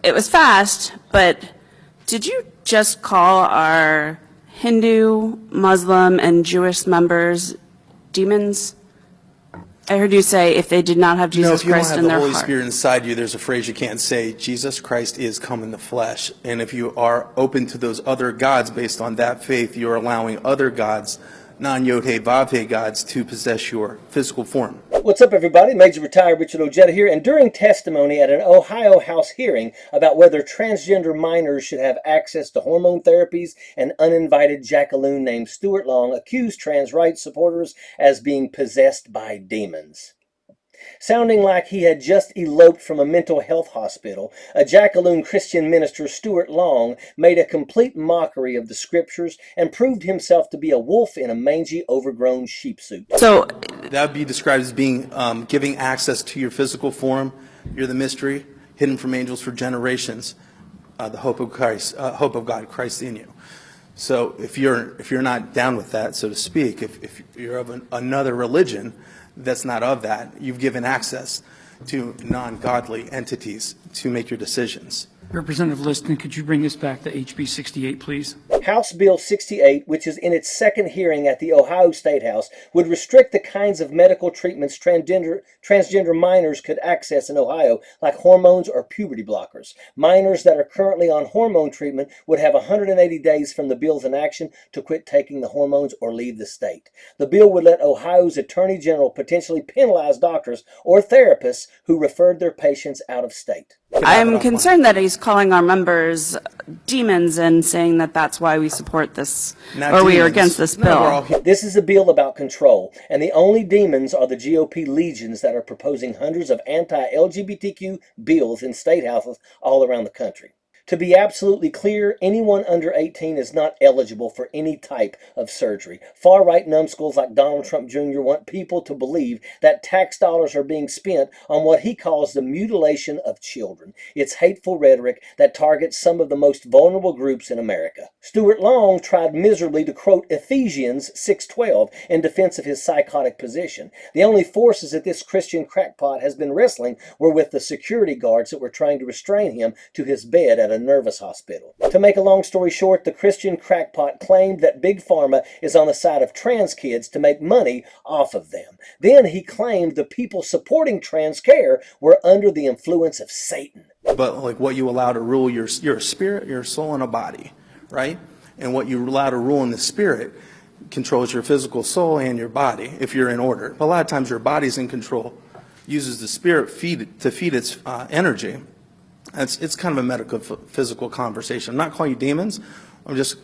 it was fast, but did you just call our Hindu, Muslim, and Jewish members demons? I heard you say if they did not have Jesus Christ in their heart. If you don't have the Holy Spirit inside you, there's a phrase you can't say, Jesus Christ is come in the flesh. And if you are open to those other gods based on that faith, you're allowing other gods, non-Yod-Heh-Vav-Heh gods, to possess your physical form. What's up, everybody? Major Retired Richard Ojeda here, and during testimony at an Ohio House hearing about whether transgender minors should have access to hormone therapies, an uninvited jackaloon named Stuart Long accused trans rights supporters as being possessed by demons. Sounding like he had just eloped from a mental health hospital, a jackaloon Christian minister, Stuart Long, made a complete mockery of the scriptures and proved himself to be a wolf in a mangy, overgrown sheep suit. So that would be described as being giving access to your physical form. You're the mystery, hidden from angels for generations, the hope of Christ, hope of God, Christ in you. So if you're not down with that, so to speak, if you're of another religion that's not of that, you've given access to non-godly entities to make your decisions. Representative Liston, could you bring this back to HB 68, please? House Bill 68, which is in its second hearing at the Ohio State House, would restrict the kinds of medical treatments transgender minors could access in Ohio, like hormones or puberty blockers. Minors that are currently on hormone treatment would have 180 days from the bill's enactment to quit taking the hormones or leave the state. The bill would let Ohio's Attorney General potentially penalize doctors or therapists who referred their patients out of state. I'm concerned that he's calling our members demons and saying that that's why we support this, or we are against this bill. This is a bill about control, and the only demons are the GOP legions that are proposing hundreds of anti-LGBTQ bills in state houses all around the country. To be absolutely clear, anyone under 18 is not eligible for any type of surgery. Far-right numbskulls like Donald Trump Jr. want people to believe that tax dollars are being spent on what he calls the mutilation of children. It's hateful rhetoric that targets some of the most vulnerable groups in America. Stuart Long tried miserably to quote Ephesians 6:12 in defense of his psychotic position. The only forces that this Christian crackpot has been wrestling were with the security guards that were trying to restrain him to his bed at a nervous hospital. To make a long story short, the Christian crackpot claimed that Big Pharma is on the side of trans kids to make money off of them. Then he claimed the people supporting trans care were under the influence of Satan. But like what you allow to rule your spirit, your soul, and a body, right? And what you allow to rule in the spirit controls your physical soul and your body if you're in order. But a lot of times your body's in control, uses the spirit to feed its energy. It's kind of a medical physical conversation. I'm not calling you demons. I'm just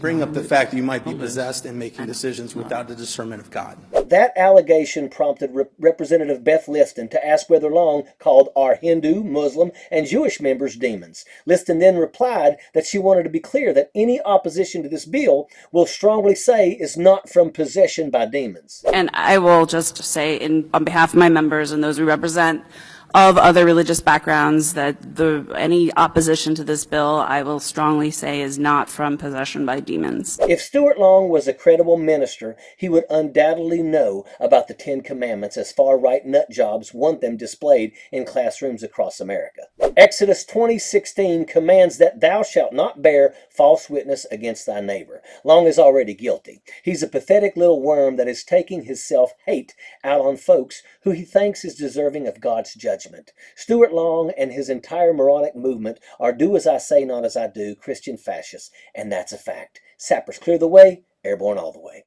bringing up the fact that you might be possessed and making decisions without the discernment of God. That allegation prompted Representative Beth Liston to ask whether Long called our Hindu, Muslim, and Jewish members demons. Liston then replied that she wanted to be clear that any opposition to this bill will strongly say is not from possession by demons. And I will just say on behalf of my members and those we represent of other religious backgrounds that any opposition to this bill, I will strongly say, is not from possession by demons. If Stuart Long was a credible minister, he would undoubtedly know about the Ten Commandments, as far-right nutjobs want them displayed in classrooms across America. Exodus 20:16 commands that thou shalt not bear false witness against thy neighbor. Long is already guilty. He's a pathetic little worm that is taking his self-hate out on folks who he thinks is deserving of God's judgment. Stuart Long and his entire moronic movement are do as I say, not as I do, Christian fascists, and that's a fact. Sappers clear the way, airborne all the way.